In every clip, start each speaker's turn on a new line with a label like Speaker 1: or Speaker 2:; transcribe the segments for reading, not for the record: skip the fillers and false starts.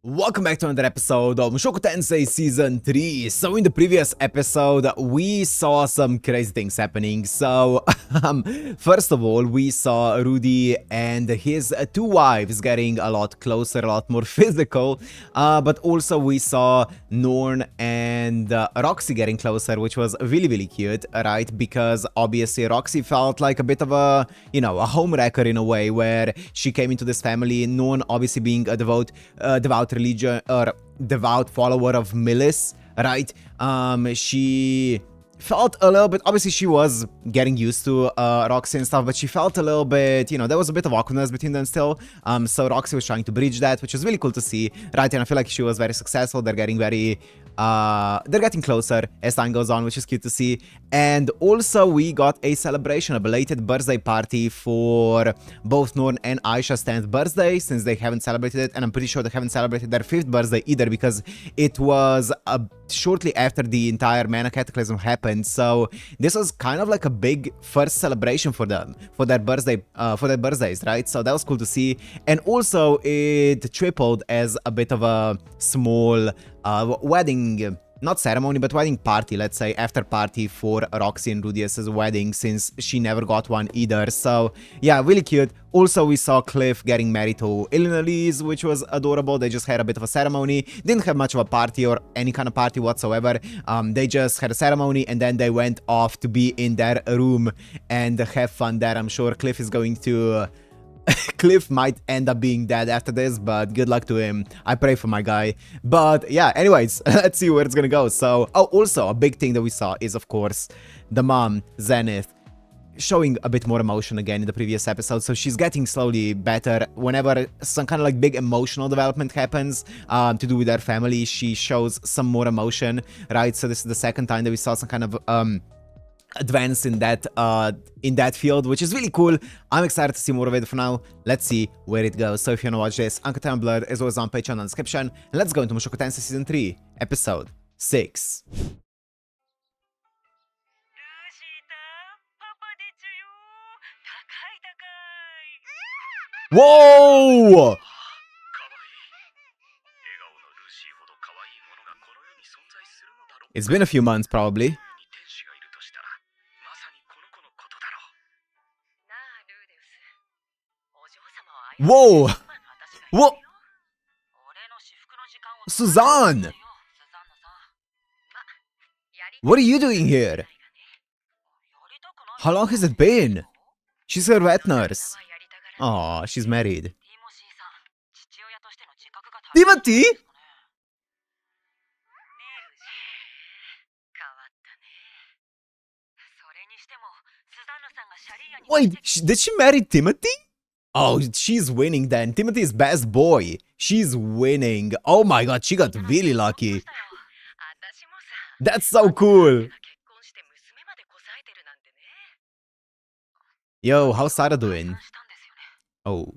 Speaker 1: Welcome back to another episode of Mushoku Tensei Season 3. So in the previous episode, we saw some crazy things happening. So, first of all, we saw Rudy and his two wives getting a lot closer, a lot more physical. But also we saw Norn and Roxy getting closer, which was really cute, right? Because obviously Roxy felt like a bit of a, a homewrecker in a way, where she came into this family, Norn obviously being a devout religion or devout follower of Millis, right? She felt a little bit, obviously she was getting used to Roxy and stuff, but she felt a little bit, there was a bit of awkwardness between them still. So Roxy was trying to bridge that, which was really cool to see, right? And I feel like she was very successful. They're getting closer as time goes on, which is cute to see. And also we got a celebration, a belated birthday party for both Norn and Aisha's 10th birthday, since they haven't celebrated it, and I'm pretty sure they haven't celebrated their 5th birthday either, because it was shortly after the entire Mana Cataclysm happened. So this was kind of like a big first celebration for them, for their birthdays, right? So that was cool to see. And also it tripled as a bit of a small wedding, not ceremony, but wedding party, let's say, after party for Roxy and Rudeus' wedding, since she never got one either. So yeah, really cute. Also, we saw Cliff getting married to Illinois, which was adorable. They just had a bit of a ceremony. Didn't have much of a party or any kind of party whatsoever. They just had a ceremony and then they went off to be in their room and have fun there. I'm sure Cliff is going to... Cliff might end up being dead after this, but good luck to him. I pray for my guy. But yeah, anyways, let's see where it's gonna go. So, also a big thing that we saw is, of course, the mom, Zenith, showing a bit more emotion again in the previous episode. So she's getting slowly better. Whenever some kind of like big emotional development happens to do with her family, she shows some more emotion, right? So this is the second time that we saw some kind of advance in that field, which is really cool. I'm excited to see more of it. For now, let's see where it goes. So if you want to watch this, Uncle Tumblr is always on Patreon in the description. And let's go into Mushoku Tensei Season 3, Episode 6. Whoa! It's been a few months, probably. Whoa! What? Suzanne! What are you doing here? How long has it been? She's a vet nurse. Aw, she's married. Timothy? Wait, did she marry Timothy? Oh, she's winning then. Timothy is best boy. She's winning. Oh my god, she got really lucky. That's so cool. Yo, how's Sara doing? Oh.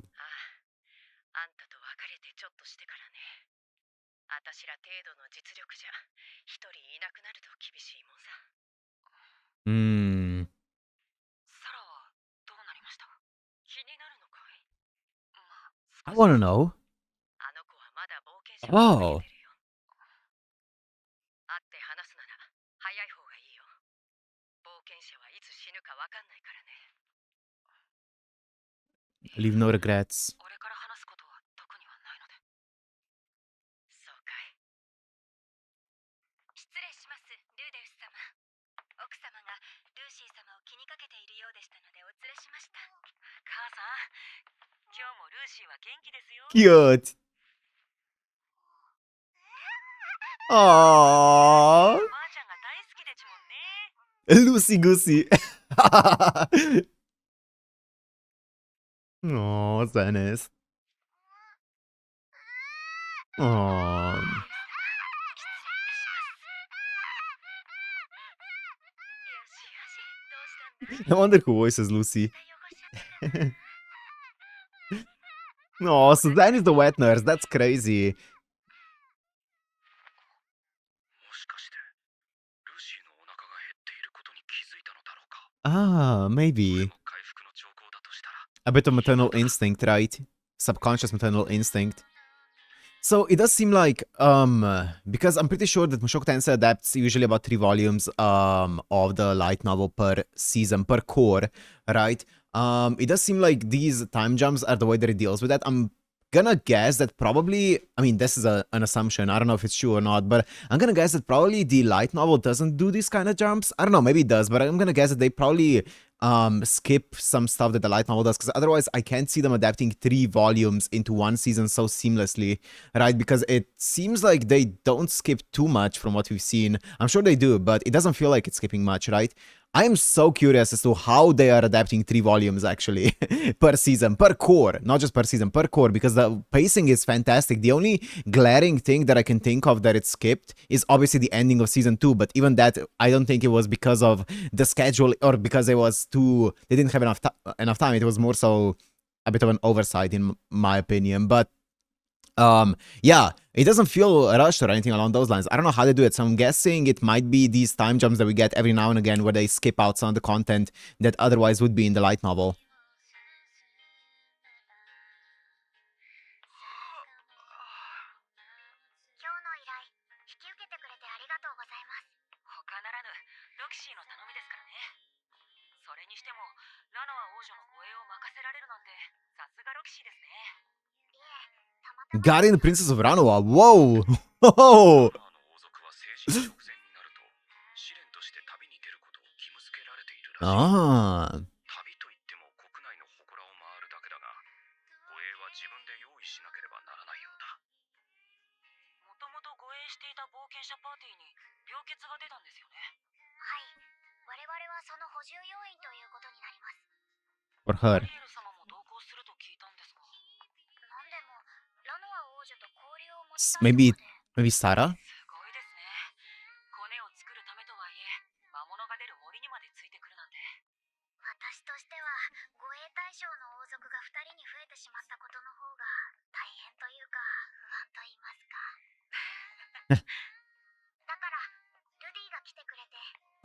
Speaker 1: I wanna know. Oh. Leave no regrets. Cute. Aww. Lucy Goosey. Oh, Zenith. Oh. I wonder who voices Lucy. Oh, Suzanne is the wet nurse. That's crazy. Ah, maybe. A bit of maternal instinct, right? Subconscious maternal instinct. So it does seem like because I'm pretty sure that Mushoku Tensei adapts usually about 3 volumes of the light novel per season per core, right? It does seem like these time jumps are the way that it deals with that. I'm gonna guess that probably, I mean, this is an assumption. I don't know if it's true or not, but I'm gonna guess that probably the light novel doesn't do these kind of jumps. I don't know, maybe it does, but I'm gonna guess that they probably skip some stuff that the light novel does, because otherwise I can't see them adapting 3 volumes into one season so seamlessly, right? Because it seems like they don't skip too much from what we've seen. I'm sure they do, but it doesn't feel like it's skipping much, right? I am so curious as to how they are adapting 3 volumes actually per season, per core, not just per season, per core, because the pacing is fantastic. The only glaring thing that I can think of that it skipped is obviously the ending of season 2, but even that, I don't think it was because of the schedule or because it was too, they didn't have enough time. It was more so a bit of an oversight in my opinion, but yeah, it doesn't feel rushed or anything along those lines. I don't know how they do it, so I'm guessing it might be these time jumps that we get every now and again where they skip out some of the content that otherwise would be in the light novel. Guardian Princess of Ranoa. Whoa! Whoa! Ah. For her. Maybe Sara?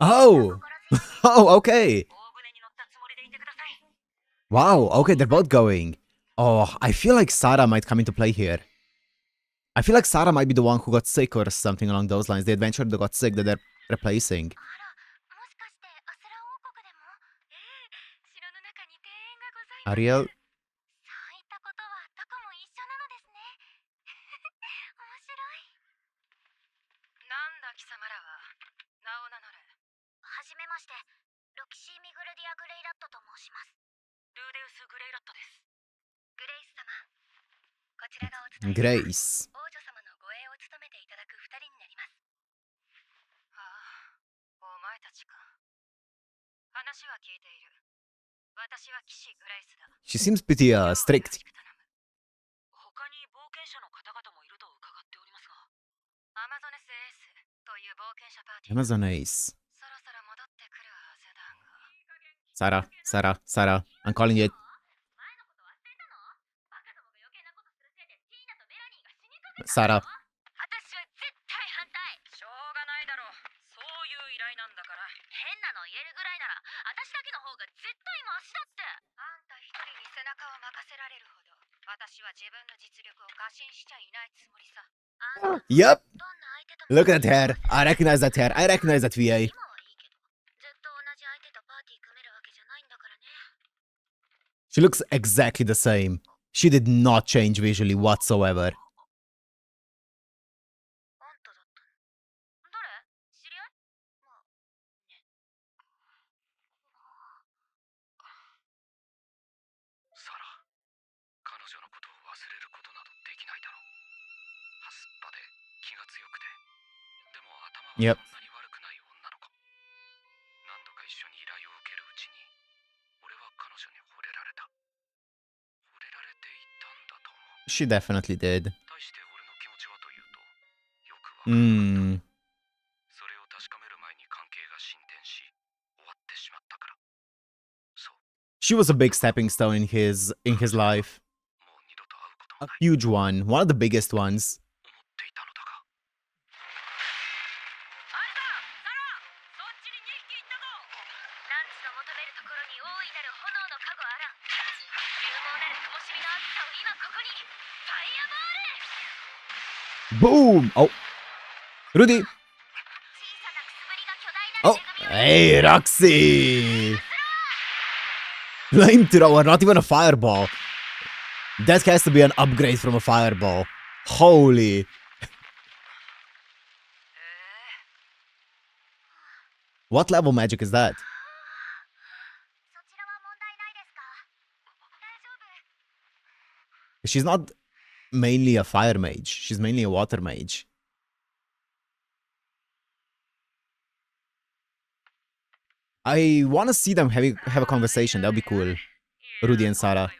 Speaker 1: Oh! Oh, okay. Wow, okay, they're both going. Oh, I feel like Sara might come into play here. I feel like Sara might be the one who got sick or something along those lines. The adventurer that got sick that they're replacing. Ariel? Grace. She seems pretty strict. Amazon Ace. Sara. I'm calling it. Sara. Yep. Look at her. I recognize that hair. I recognize that VA. She looks exactly the same. She did not change visually whatsoever. Yep. She definitely did. She was a big stepping stone in his life. A huge one. One of the biggest ones. Boom! Oh. Rudy! Oh! Hey, Roxy! Flamethrower, not even a fireball. That has to be an upgrade from a fireball. Holy. What level magic is that? She's not mainly a fire mage. She's mainly a water mage. I want to see them have a conversation. That would be cool. Rudy and Sara.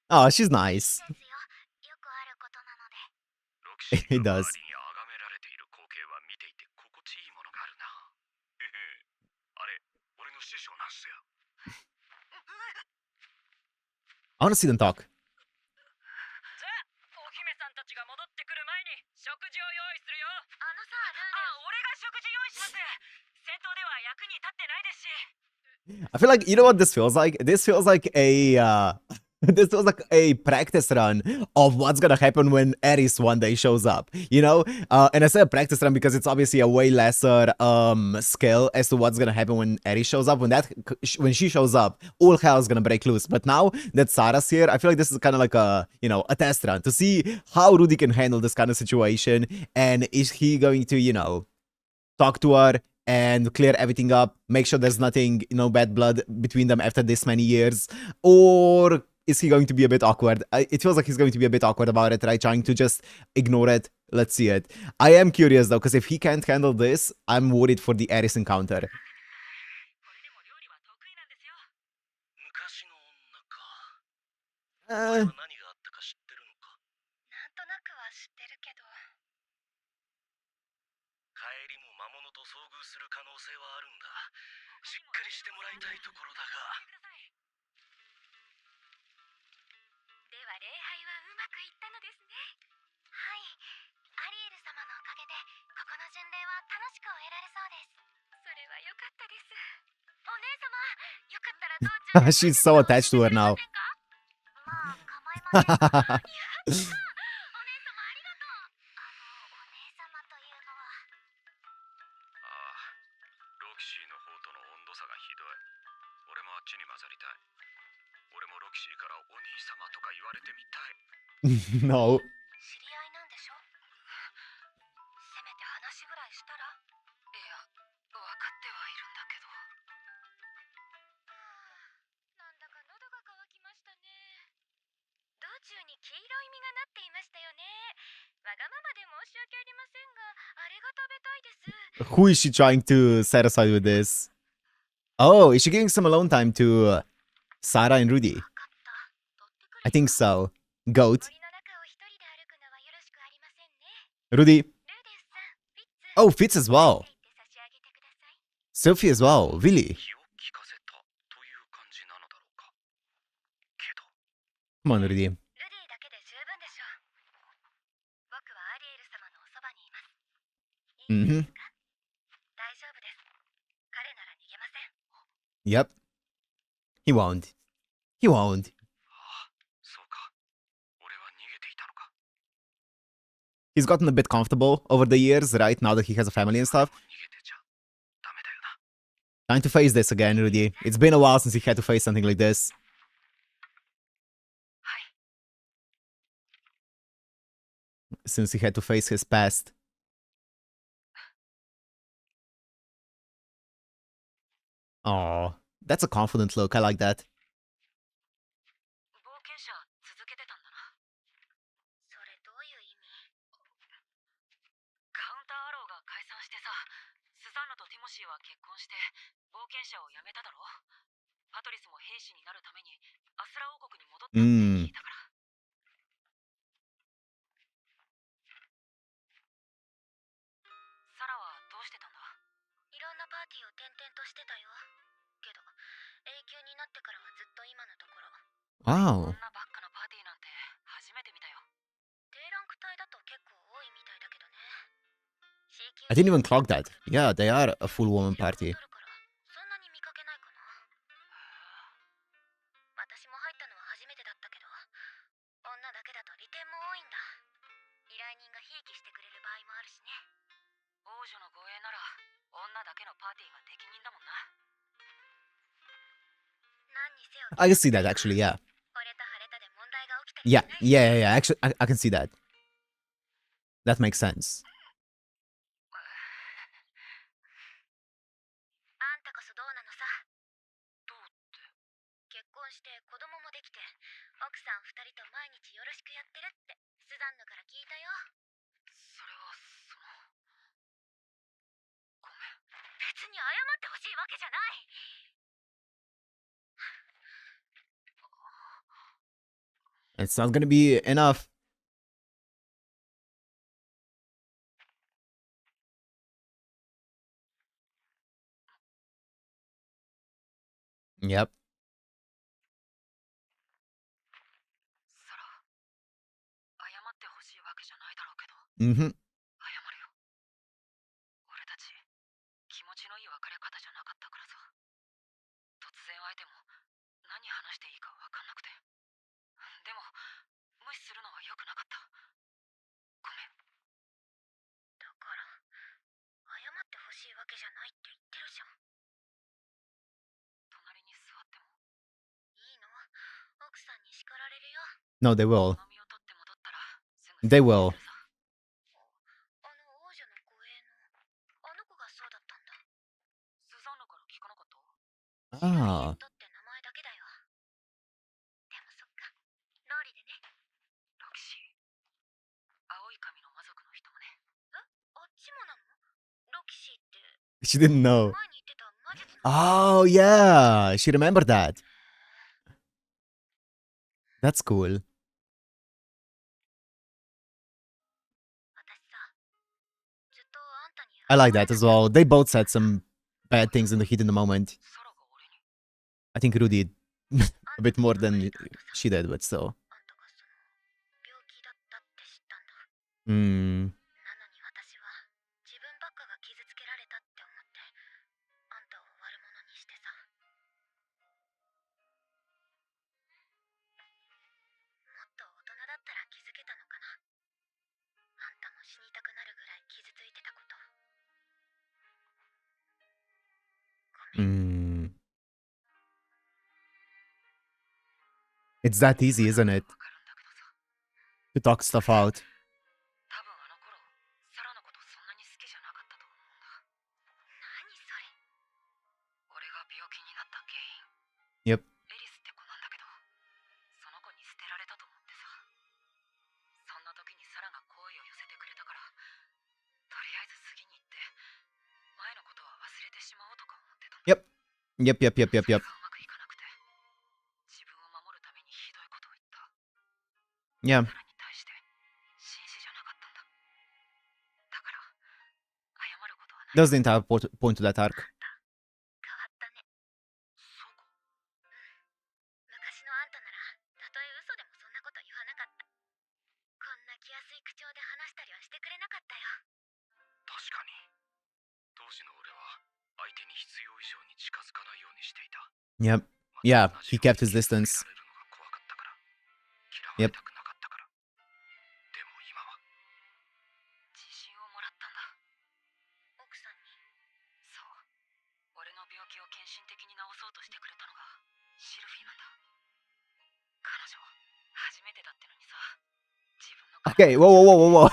Speaker 1: Oh, she's nice. It does. I want to see them talk. I feel like, you know what this feels like? This feels like a this feels like a practice run of what's gonna happen when Eris one day shows up, you know? And I say a practice run because it's obviously a way lesser skill as to what's gonna happen when Eris shows up. When she shows up, all hell's gonna break loose. But now that Sara's here, I feel like this is kind of like a, you know, a test run to see how Rudy can handle this kind of situation, and is he going to, you know, talk to her and clear everything up, make sure there's nothing, you know, bad blood between them after this many years, or is he going to be a bit awkward? It feels like he's going to be a bit awkward about it, right? Trying to just ignore it. Let's see it. I am curious though, because if he can't handle this, I'm worried for the Eris encounter. She's so attached to her now. No. Who is she trying to set aside with this? Oh, is she giving some alone time to Sara and Rudy? I think so. Goat. Rudy. Oh, Fitz as well. Sophie as well. Really? Come on, Rudy. Mm-hmm. Yep. He won't. He won't. He's gotten a bit comfortable over the years, right? Now that he has a family and stuff. Time to face this again, Rudy. It's been a while since he had to face something like this. Since he had to face his past. Oh, that's a confident look. I like that. Mm. Wow. I didn't even clock that. Yeah, they are a full woman party. I can see that actually, yeah. Yeah. Actually, I can see that. That makes sense. It's not gonna be enough. Yep. Mm-hmm. No, they will. They will. Ah. She didn't know. Oh, yeah. She remembered that. That's cool. I like that as well. They both said some bad things in the heat in the moment. I think Rudy a bit more than she did, but still. Hmm. Mm. It's that easy, isn't it? To talk stuff out. Yep. Yep. Yeah. That was the entire point to that arc. Yep. Yeah, he kept his distance. Yep. Okay, whoa.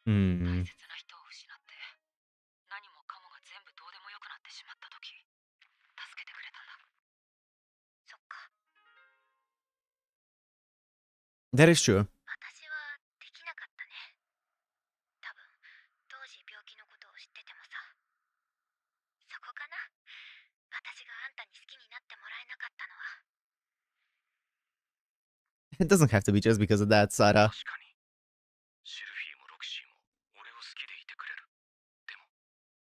Speaker 1: うん。That is true. It doesn't have to be just because of that, Sara.
Speaker 2: 確かにシルフィーもロクシーも俺を好きでいてくれる。でも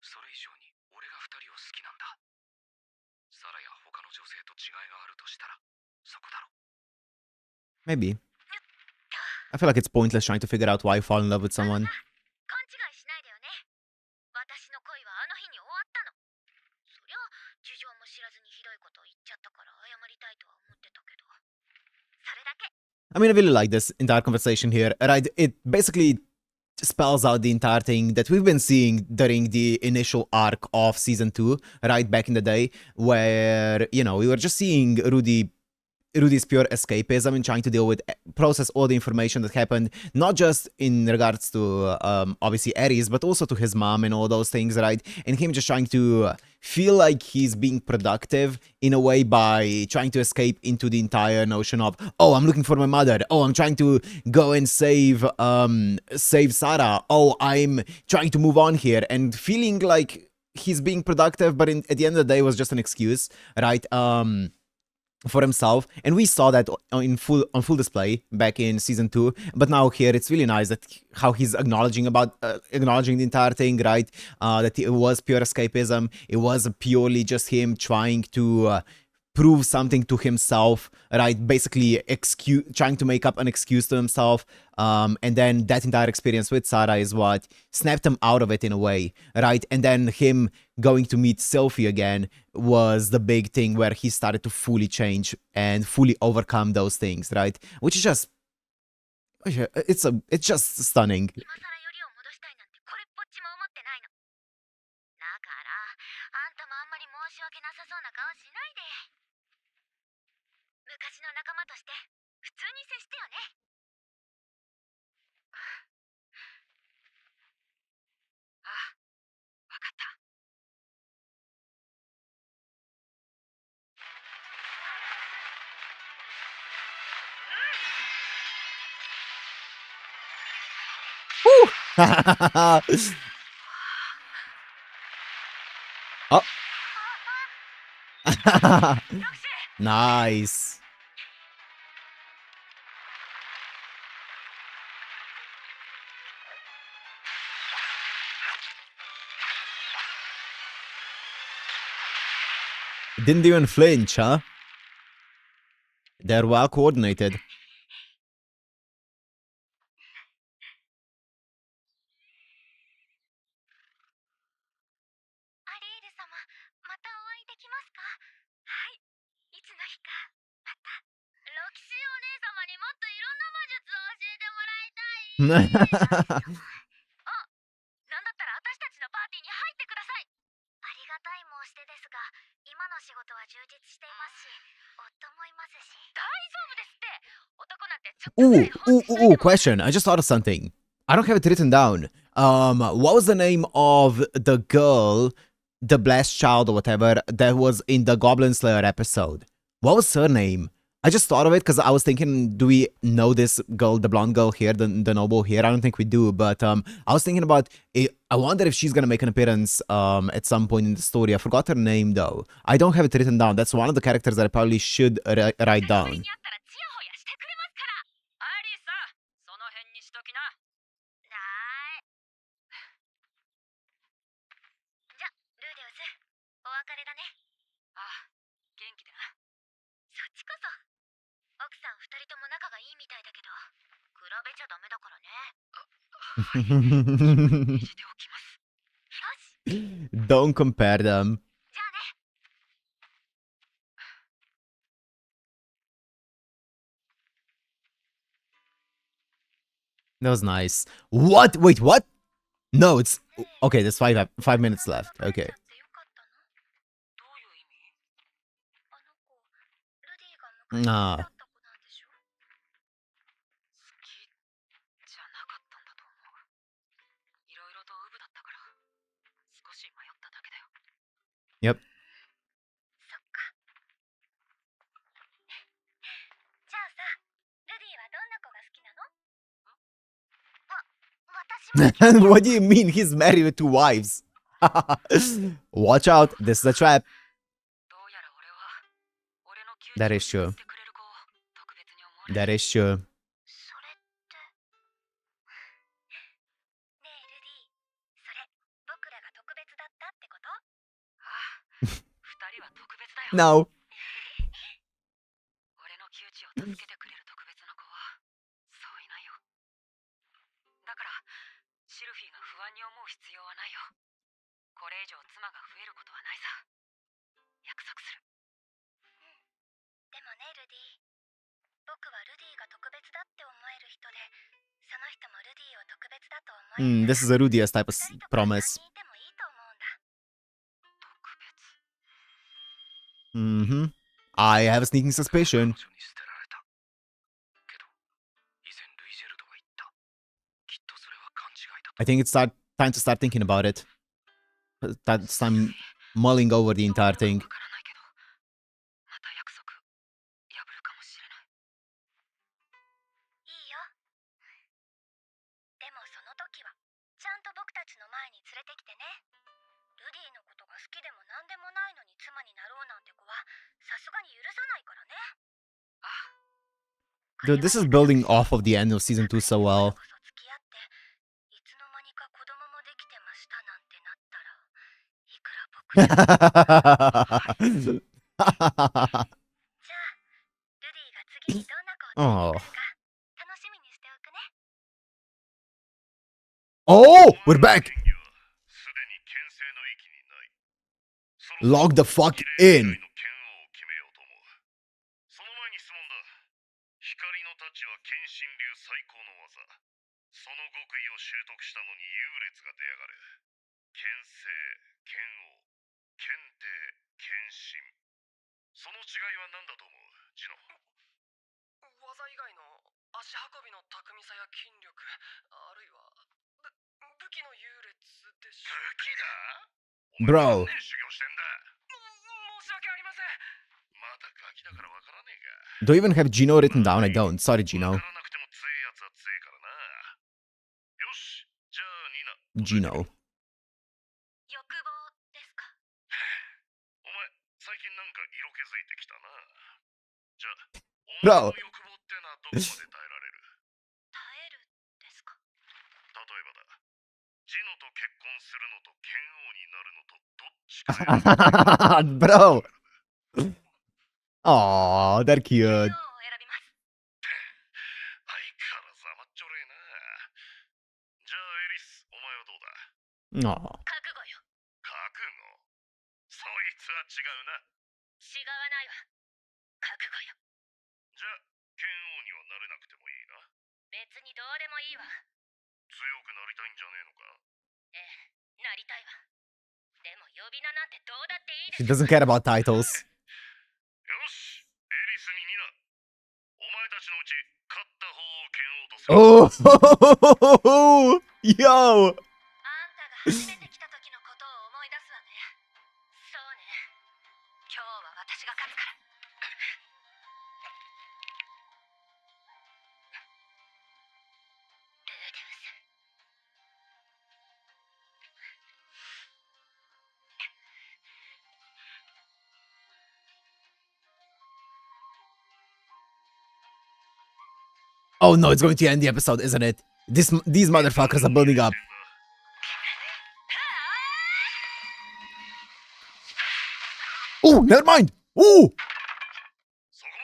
Speaker 2: それ以上に俺が二人を好きなんだ。サラや他の女性と違いがあるとしたらそこだろ。
Speaker 1: Maybe. I feel like it's pointless trying to figure out why you fall in love with someone.
Speaker 3: 勘違いしないでよね。私の恋はあの日に終わったの。そりゃ事情も知らずにひどいことを言っちゃったから謝りたいとは思ってたけど、それだけ。
Speaker 1: I mean, I really like this entire conversation here, right? It basically spells out the entire thing that we've been seeing during the initial arc of season 2, right back in the day, where, you know, we were just seeing Rudy's pure escapism and trying to deal with, process all the information that happened, not just in regards to, obviously, Ares, but also to his mom and all those things, right? And him just trying to feel like he's being productive in a way by trying to escape into the entire notion of, oh, I'm looking for my mother. Oh, I'm trying to go and save Sara. Oh, I'm trying to move on here, and feeling like he's being productive, but at the end of the day, it was just an excuse, right? For himself, and we saw that on full display back in season 2. But now here it's really nice that how he's acknowledging the entire thing, right? That it was pure escapism. It was purely just him trying to prove something to himself, right? Basically, trying to make up an excuse to himself. And then that entire experience with Sara is what snapped him out of it in a way, right? And then him going to meet Sophie again was the big thing where he started to fully change and fully overcome those things, right? Which is just, it's just stunning.
Speaker 3: 今更よりを戻したいなんてこれっぽっちも思ってないの。だからあんたもあんまり申し訳なさそうな顔しないで。昔の仲間として普通に接してよね。ああ、わかった。
Speaker 1: Oh. Nice. Didn't even flinch, huh? They're well coordinated.
Speaker 3: アリール様、またお会いできますか？はい、いつの日か、また。ロキシーお姉様にもっといろんな魔術を教えてもらいたい。あ、なんだったら私たちのパーティーに入ってください。ありがたい申し出ですが、今の仕事は充実していますし、夫もいますし。大丈夫ですって。男なんてちょっとぐらい
Speaker 1: Question. I just thought of something. I don't have it written down. What was the name of the girl, the blessed child or whatever, that was in the Goblin Slayer episode? What was her name? I just thought of it because I was thinking, do we know this girl, the blonde girl here, the noble here? I don't think we do, but I was thinking about it. I wonder if she's gonna make an appearance at some point in the story. I forgot her name though. I don't have it written down. That's one of the characters that I probably should write down.
Speaker 3: しておきます。よし。
Speaker 1: Don't compare them.
Speaker 3: じゃあね。
Speaker 1: That was nice. What? Wait, what? No, it's okay. There's 5 minutes left. Okay.
Speaker 3: どういう意味？あの子、ルディが昔好きだった子なんでしょ？好きじゃなかったんだと思う。いろいろとウブだったから少し迷っただけだよ。
Speaker 1: Yep.
Speaker 3: そっか。じゃあさ、ルディはどんな子が好きなの？私も。
Speaker 1: What do you mean he's married with 2 wives? Watch out. This is a trap.
Speaker 3: どうやら俺は俺の
Speaker 1: That is true. That is true.
Speaker 3: それってねえルディ、それ僕らが特別だったってこと？
Speaker 4: ああ、二人は特別だよ。
Speaker 1: No.
Speaker 4: 俺の窮地を助けてくれる特別な子はそういないよ。だからシルフィーが不安に思う必要はないよ。これ以上妻が増えることはないさ。約束する。
Speaker 3: でもねルディ、僕はルディが特別だって思える人で、その人もルディを特別だと思える。
Speaker 1: This is a Rudeus type of
Speaker 3: 二人とか
Speaker 1: promise.
Speaker 3: 三人いてもいいと思うんだ。
Speaker 4: 特別。
Speaker 1: I have a sneaking suspicion.
Speaker 2: 彼女に捨てられた。けど、以前ルイジェルドが言った。きっとそれは勘違いだと。
Speaker 1: I think it's time to start thinking about it. That's time mulling over the entire thing.
Speaker 4: わからないけど、また約束破るかもしれない。
Speaker 3: いいよ。でもその時はちゃんと僕たちの前に連れてきてね。ルディのことが好きでも何でもないのに妻になろうなんて子はさすがに許さないからね。
Speaker 4: ああ、
Speaker 1: Dude, this is building off of the end of season 2 so well.
Speaker 3: こそ付き合っていつの間にか子供もできてましたなんてなったら、いくら僕でもじゃあルディが次にどんな子を連れてくるか楽しみにしておくね。
Speaker 1: Oh, we're back.
Speaker 2: すでに牽制の域にない。そろそろ
Speaker 1: Log the fuck
Speaker 2: 綺麗
Speaker 1: in.
Speaker 2: な剣王を決めようと思う。その前に質問だ。光の太刀は剣心流最高の技。その極意を習得したのに優劣が出やがる。剣聖、剣王、剣帝、剣心。その違いは何だと思う、ジノ。
Speaker 4: 技以外の足運びの巧みさや筋力、あるいは武器の優劣でしょう。
Speaker 2: 武器だ？
Speaker 1: Bro.
Speaker 2: お前何年修行してんだ。
Speaker 4: 申し訳ありません。
Speaker 2: まだガキだからわからねえか。
Speaker 1: Do you even have Gino written down? I don't. Sorry,
Speaker 2: わ
Speaker 1: Gino.
Speaker 2: からなくても強いやつは強いからな。よし、じゃあニナ。
Speaker 1: Gino.
Speaker 3: 欲望ですか？
Speaker 2: お前、最近なんか色気づいてきたな。じゃあ、お前の欲望ってのはどこまで耐えられる？
Speaker 3: 耐えるですか？
Speaker 2: 例えばだ、ジノと結婚するのと剣王になるのとどっちか選ぶ。
Speaker 1: Bro. Aw, they're
Speaker 3: 剣
Speaker 1: cute.
Speaker 3: 王を選びます。
Speaker 2: 相変わらず甘っちょろいな。じゃあエリス、お前はどうだ？
Speaker 1: Aw.
Speaker 3: 覚悟よ。
Speaker 2: 覚悟？そいつは違うな。
Speaker 3: 違わないわ。覚悟よ。
Speaker 2: じゃあ、剣王にはなれなくてもいいな。
Speaker 3: 別にどうでもいいわ。
Speaker 2: 強くなりたいんじゃねえのか？
Speaker 3: ええ、なりたいわ。でも呼び名なんてどうだっていい
Speaker 1: She
Speaker 3: です。
Speaker 1: doesn't care about titles.
Speaker 2: よし、エリスにニナ。お前たちのうち勝った方を剣王とする。
Speaker 1: Oh, yo.
Speaker 3: あんたが初めて来た時のことを思い出すわね。そうね。今日は私が勝つから。ルーデウス。
Speaker 1: Oh no, it's going to end the episode, isn't it? These motherfuckers are building up. Oh, never mind. Oh,
Speaker 2: そこま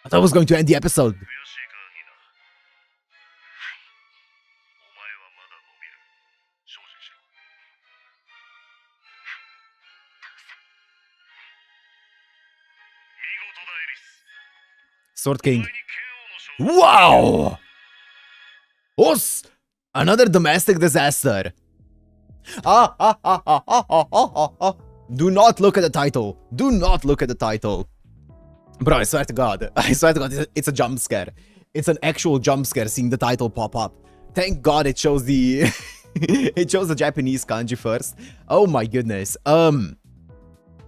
Speaker 2: で。
Speaker 1: I thought I was going to end the episode.
Speaker 2: 悔しいか、ニナ。お前はまだ伸びる。精進しろ。見事だ、エリス。
Speaker 1: Sword
Speaker 2: お前
Speaker 1: King.
Speaker 2: に剣王の称号。
Speaker 1: Wow. Os, another domestic disaster. Do not look at the title. Do not look at the title. Bro, I swear to God. I swear to God, it's a jump scare. It's an actual jump scare seeing the title pop up. Thank God it shows the it shows the Japanese kanji first. Oh my goodness.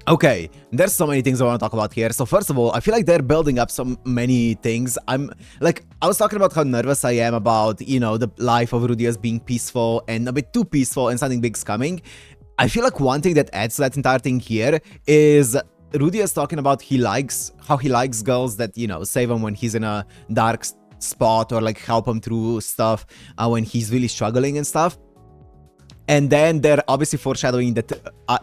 Speaker 1: Okay, there's so many things I want to talk about here. So first of all, I feel like they're building up so many things. I'm like, I was talking about how nervous I am about, you know, the life of Rudeus being peaceful and a bit too peaceful and something big's coming. I feel like one thing that adds to that entire thing here is Rudy is talking about how he likes girls that, you know, save him when he's in a dark spot, or like help him through stuff when he's really struggling and stuff. And then they're obviously foreshadowing that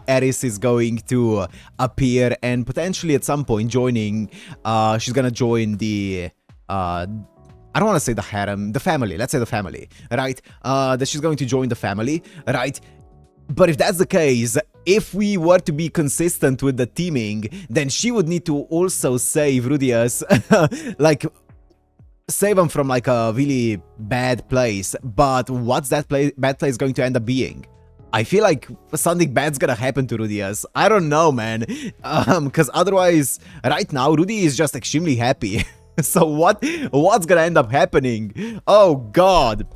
Speaker 1: Eris is going to appear and potentially at some point joining, she's gonna join the, I don't want to say the harem, the family, let's say the family, right? That she's going to join the family, right? But if that's the case, if we were to be consistent with the teaming, then she would need to also save Rudeus, like, save him from like a really bad place. But what's that bad place going to end up being? I feel like something bad's gonna happen to Rudeus. I don't know, man. Because otherwise, right now, Rudy is just extremely happy. So what's gonna end up happening? Oh god.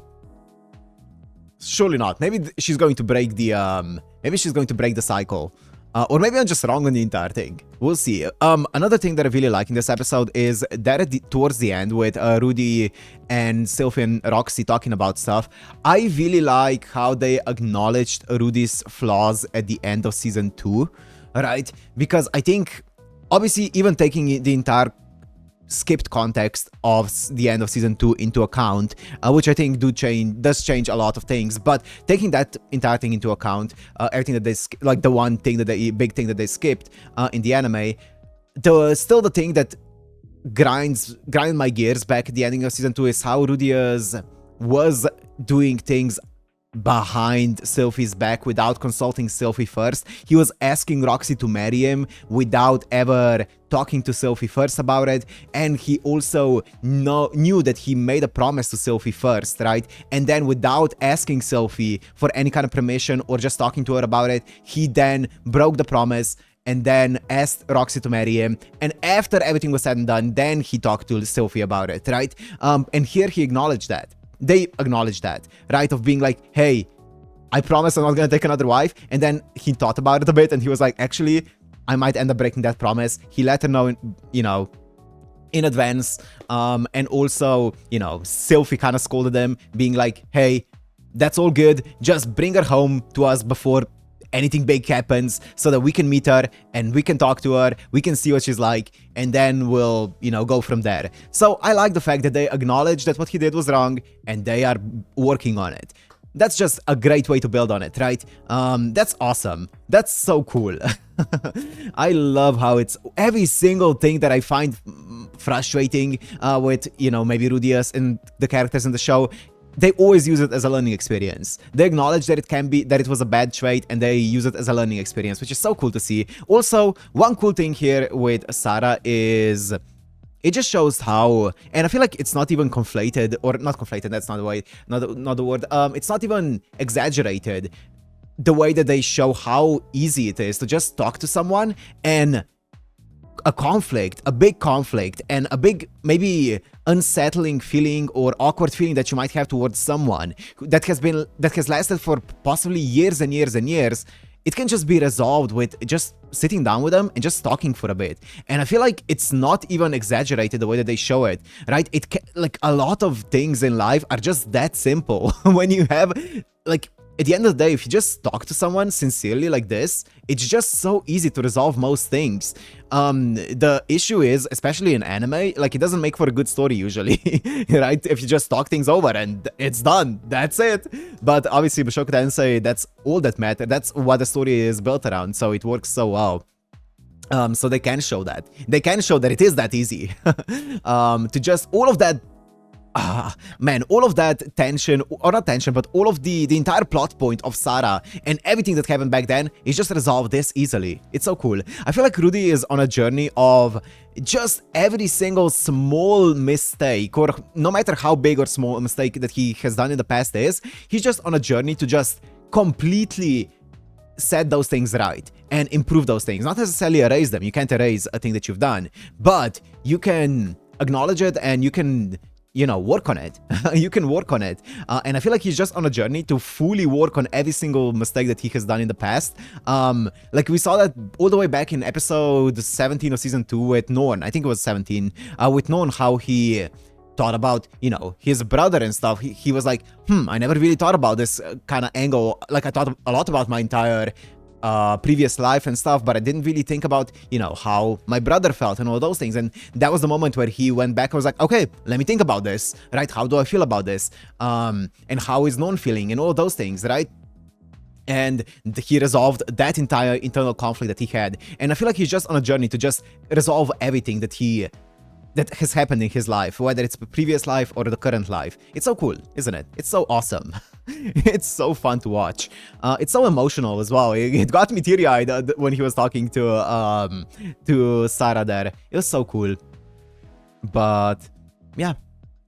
Speaker 1: Surely not. Maybe she's going to break the maybe she's going to break the cycle. Or maybe I'm just wrong on the entire thing. We'll see. Another thing that I really like in this episode is that towards the end with Rudy and Sylvie and Roxy talking about stuff, I really like how they acknowledged Rudy's flaws at the end of season 2, right? Because I think, obviously, even taking the entire skipped context of the end of season 2 into account, which I think does change a lot of things, but taking that entire thing into account, everything that they like, the one thing that big thing that they skipped in the anime, still the thing that grind my gears back at the ending of season 2 is how Rudeus was doing things behind Sylvie's back without consulting Sylvie first. He was asking Roxy to marry him without ever talking to Sylvie first about it, and he also knew that he made a promise to Sylvie first, right? And then without asking Sylvie for any kind of permission or just talking to her about it, he then broke the promise and then asked Roxy to marry him. And after everything was said and done, then he talked to Sylvie about it, right? And here he acknowledged that. They acknowledge that, right? Of being like, hey, I promise I'm not gonna take another wife. And then he thought about it a bit and he was like, actually, I might end up breaking that promise. He let her know, you know, in advance. And also, you know, Sylvie kind of scolded him, being like, hey, that's all good. Just bring her home to us before anything big happens so that we can meet her and we can talk to her, we can see what she's like, and then we'll, you know, go from there. So I like the fact that they acknowledge that what he did was wrong and they are working on it. That's just a great way to build on it, right? That's awesome. That's so cool. I love how it's every single thing that I find frustrating with, you know, maybe Rudeus and the characters in the show, they always use it as a learning experience. They acknowledge that it was a bad trait, and they use it as a learning experience, which is so cool to see. Also, one cool thing here with Sara is it just shows how, and I feel like it's not even conflated, or not conflated, that's not the way, not the word, it's not even exaggerated, the way that they show how easy it is to just talk to someone and a conflict, a big conflict, and a big, maybe unsettling feeling or awkward feeling that you might have towards someone that has lasted for possibly years and years and years, it can just be resolved with just sitting down with them and just talking for a bit. And I feel like it's not even exaggerated the way that they show it, right? Like a lot of things in life are just that simple. When you have, like, at the end of the day, if you just talk to someone sincerely like this, it's just so easy to resolve most things. The issue is, especially in anime, like, it doesn't make for a good story usually, right? If you just talk things over and it's done, that's it. But obviously, Mushoku Tensei, that's all that matters. That's what the story is built around, so it works so well. So they can show that. They can show that it is that easy. To just all of that, man, all of that tension, or not tension, but all of the entire plot point of Sara and everything that happened back then is just resolved this easily. It's so cool. I feel like Rudy is on a journey of just every single small mistake, or no matter how big or small a mistake that he has done in the past is, he's just on a journey to just completely set those things right and improve those things. Not necessarily erase them. You can't erase a thing that you've done, but you can acknowledge it and you can, you know, work on it. You can work on it. And I feel like he's just on a journey to fully work on every single mistake that he has done in the past. Like we saw that all the way back in episode 17 of season 2 with Norn. I think it was 17. With Norn, how he thought about, you know, his brother and stuff. He was like, I never really thought about this kind of angle. Like, I thought a lot about my entire previous life and stuff, but I didn't really think about, you know, how my brother felt and all those things. And that was the moment where he went back and was like, okay, let me think about this, right? How do I feel about this? And how is Non feeling and all those things, right? And he resolved that entire internal conflict that he had. And I feel like he's just on a journey to just resolve everything that has happened in his life, whether it's the previous life or the current life. It's so cool, isn't it? It's so awesome. It's so fun to watch. It's so emotional as well. It got me teary-eyed when he was talking to Sara there. It was so cool. But yeah,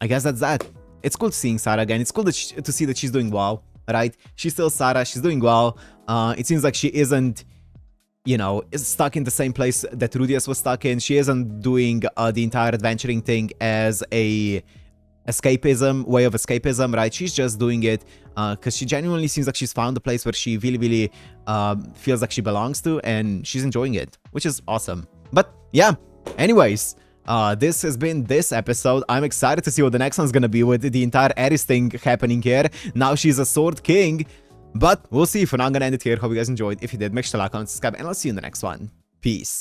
Speaker 1: I guess that's that. It's cool seeing Sara again. It's cool to see that she's doing well, right? She's still Sara. She's doing well. It seems like she isn't, you know, is stuck in the same place that Rudeus was stuck in. She isn't doing the entire adventuring thing as a way of escapism, right? She's just doing it because she genuinely seems like she's found a place where she really, really feels like she belongs to, and she's enjoying it, which is awesome. But yeah, anyways, this has been this episode. I'm excited to see what the next one's gonna be with the entire Ares thing happening here. Now she's a Sword King. But we'll see. For now, I'm gonna end it here. Hope you guys enjoyed. If you did, make sure to like, comment, subscribe, and I'll see you in the next one. Peace.